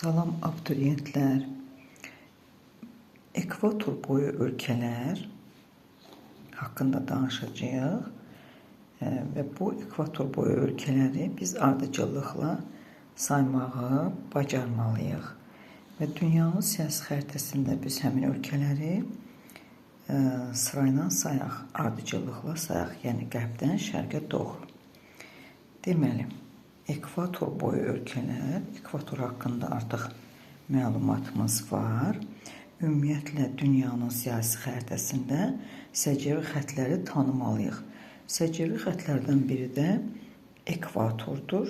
Salam abituriyentlər. Ekvator boyu ölkələr haqqında danışacağıq və bu ekvator boyu ölkələri biz ardıcıllıqla saymağı bacarmalıyıq. Və dünyanın siyasi xəritəsində biz həmin ölkələri sırayla sayaq, ardıcıllıqla sayaq, yəni qərbdən şərqə doğru. Deməli, ekvator boyu ölkələr, ekvator haqqında artıq məlumatımız var. Ümumiyyətlə, dünyanın siyasi xəritəsində səciyyəvi xətləri tanımalıyıq. Səciyyəvi xətlərdən biri də ekvatordur.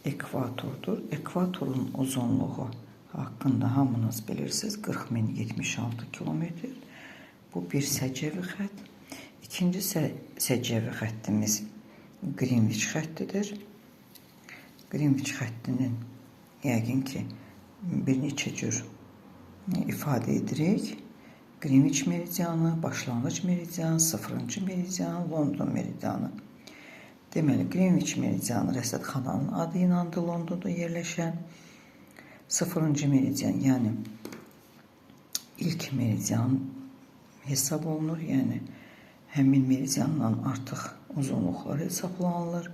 Ekvatorun uzunluğu haqqında hamınız bilirsiniz, 40.076 kilometr. Bu bir səciyyəvi xət. İkinci səciyyəvi xəttimiz Greenwich xəttidir. Greenwich xəttinin yəqin ki bir neçə cür ifadə edirik. Greenwich meridianı, başlanğıc meridianı, 0-cı meridianı, London meridianı. Deməli, Greenwich meridianı rəsədxananın adı ilə Londonda yerləşən 0-cı meridian, yəni ilk meridian hesab olunur. Yəni, həmin meridiandan artıq uzunluqları hesablanılır.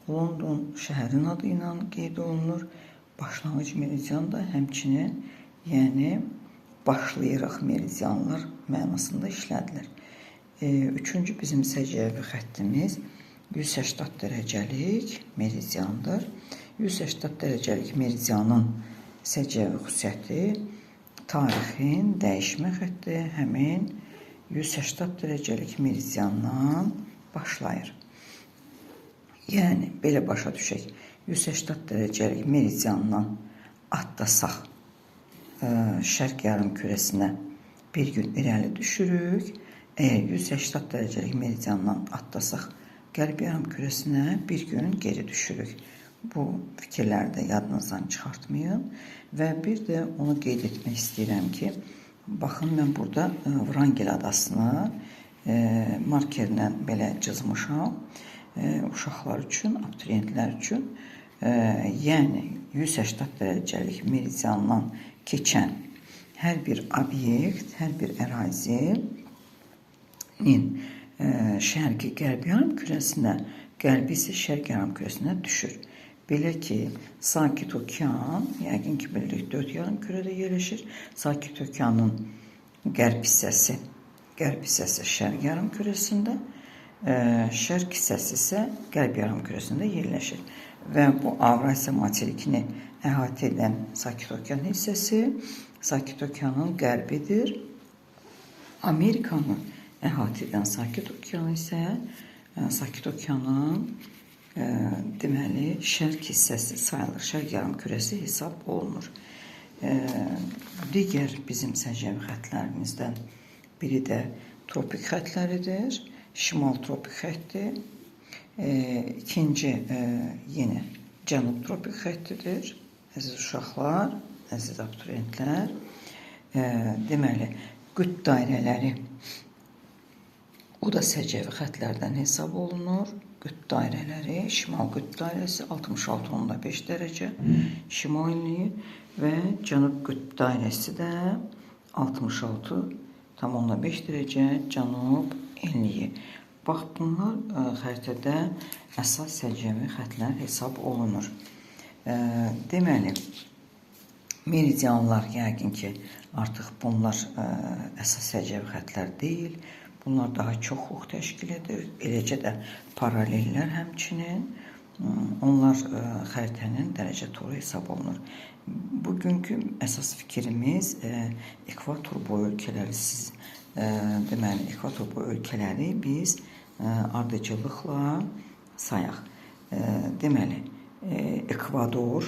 London şəhərin adı ilə qeyd olunur. Başlanğıc meridian da həmçinin, yəni başlayırıq meridianlar mənasında işlədilir. Üçüncü bizim səciyyəvi xəttimiz 180 dərəcəlik meridiandır. 180 dərəcəlik meridianın səciyyəvi xüsusiyyəti tarixin dəyişmə xətti həmin 180 dərəcəlik meridiandan başlayır. Yəni, belə başa düşək, 180 dərəcəlik meridiandan atlasaq, şərq yarım kürəsinə bir gün irəli düşürük. Əgər 180 dərəcəlik meridiandan atlasaq, qərb yarım kürəsinə bir gün geri düşürük. Bu fikirləri də yadınızdan çıxartmayın. Və bir də onu qeyd etmək istəyirəm ki, baxın, mən burada Vrangel adasını markerlə belə cızmışam. Uşaqlar üçün, abituriyentlər üçün. Yəni, 180 dərəcəlik meridiandan keçən hər bir obyekt, hər bir ərazinin şərqi qərb yarım kürəsinə, qərbi isə şərq yarım kürəsinə düşür. Belə ki, Sakit Okean, yəqin ki, bilirik, 4 yarım kürədə yerləşir. Sakit Okeanın qərb hissəsi şərq yarım kürəsində, şərq hissəsi isə qərb yarım kürəsində yerləşir. Və bu Avrasiya materikini əhatə edən Sakit Okean hissəsi Sakit Okeanın qərbidir. Amerikanı əhatə edən Sakit Okean isə Sakit Okeanın deməli şərq hissəsi sayılır, şərq yarım kürəsi hesab olunur. Digər bizim səciyyəvi xətlərimizdən biri də tropik xətləridir. Şimal tropik xətti, ikinci yenə cənub tropik xəttidir. Əziz uşaqlar, əziz abituriyentlər, deməli, qütb dairələri, o da səciyyəvi xətlərdən hesab olunur. Qütb dairələri, şimal qütb dairəsi 66,5 dərəcə şimal enliyi və cənub qütb dairəsi də 66,5 dərəcə cənub enliyi. Bax, bunlar xəritədə əsas səciyyəvi xətlər hesab olunur. Deməli, meridianlar yəqin ki, artıq bunlar əsas səciyyəvi xətlər deyil. Bunlar daha çoxluq təşkil edir. Eləcə də paralellər həmçinin. Onlar xəritənin dərəcə toru hesab olunur. Bugünkü əsas fikrimiz ekvator boyu ölkələri deməli, ekvator boyu ölkələri biz ardıcıllıqla sayaq. Deməli, Ekvador,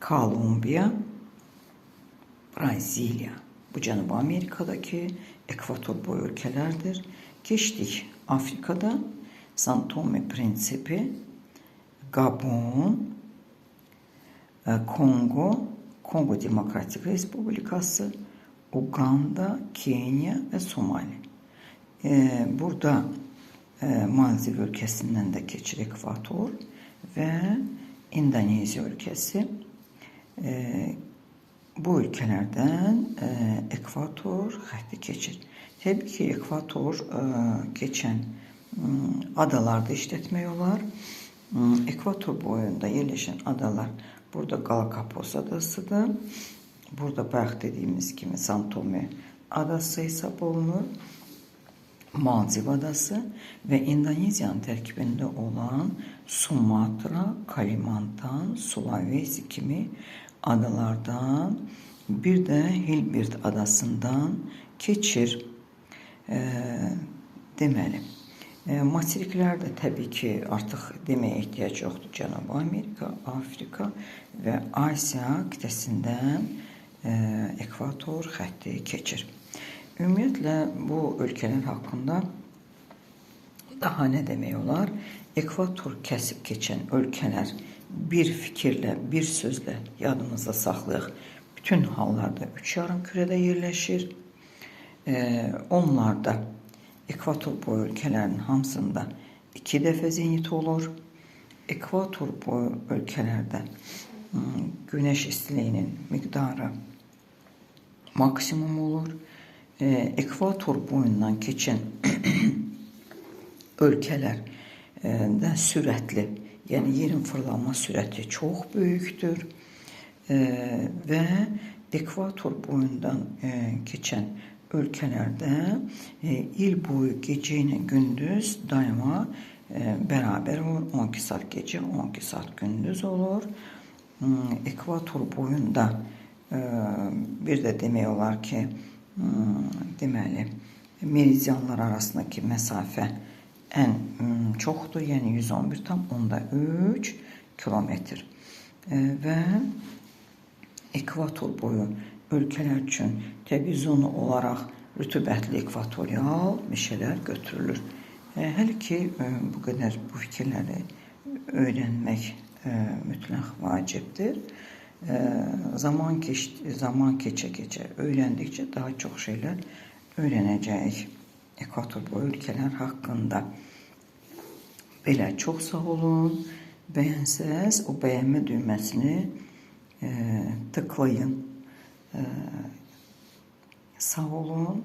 Kolumbiya, Braziliya. Bu Cənubi Amerikadakı ekvator boyu ölkələrdir. Keçdik Afrikada, San Tome Prinsipi, Gabon, Kongo Demokratik Respublikası, Uganda, Kenya və Somali. Burada Maldiv ölkəsindən də keçir ekvator və İndoneziya ölkəsi bu ülkelerden ekvator xətti keçir. Təbii ki, ekvator keçən adalarda işletmək olar. Ekvator boyunda yerleşen adalar burada Galapagos adasıdır. Burada bayaq dediyimiz kimi San Tome adası hesab olunur. Maldiv adası ve Endonezya'nın tərkibində olan Sumatra, Kalimantan, Sulawesi kimi adalardan bir de Hilbert adasından keçir. Deməli, materiklerde təbii ki artıq deməyə ehtiyac yoxdur. Cənubi Amerika, Afrika və Asiya qitəsindən ekvator xətti keçir. Ümumiyyətlə bu ölkələr haqqında daha nə demək olar? Ekvator kəsib keçən ölkələr bir fikirlə, bir sözlə yadımızda saxlayaq. Bütün hallarda 3 yarımkürədə yerləşir. Onlarda ekvator boyu ölkələrin hamısında 2 dəfə zenit olur. Ekvator boyu ölkələrdə güneş istiliyinin miqdarı maksimum olur. Ekvator boyundan keçən ölkələr də sürətli, yəni yerin fırlanma sürəti çox böyükdür və ekvator boyundan keçən ölkəlerde il boyu gece ile gündüz daima beraber olur. 12 saat gece, 12 saat gündüz olur. Ekvator boyunda bir de demək olar ki, deməli, meridyanlar arasındaki mesafe en çoxdur, yəni 111,3 kilometr və ekvator boyu ölkələr üçün təbii zonu olaraq rütubətli ekvatorial meşələr götürülür. Hələ ki bu qədər bu fikirləri öyrənmək mütləq vacibdir. Zaman keçə öyrəndikcə daha çox şeylər öyrənəcəyik ekvator boyu ölkələr haqqında. Belə, çox sağ olun. Bəyənsəz o bəyənmə düyməsini tıklayın. Sağ olun.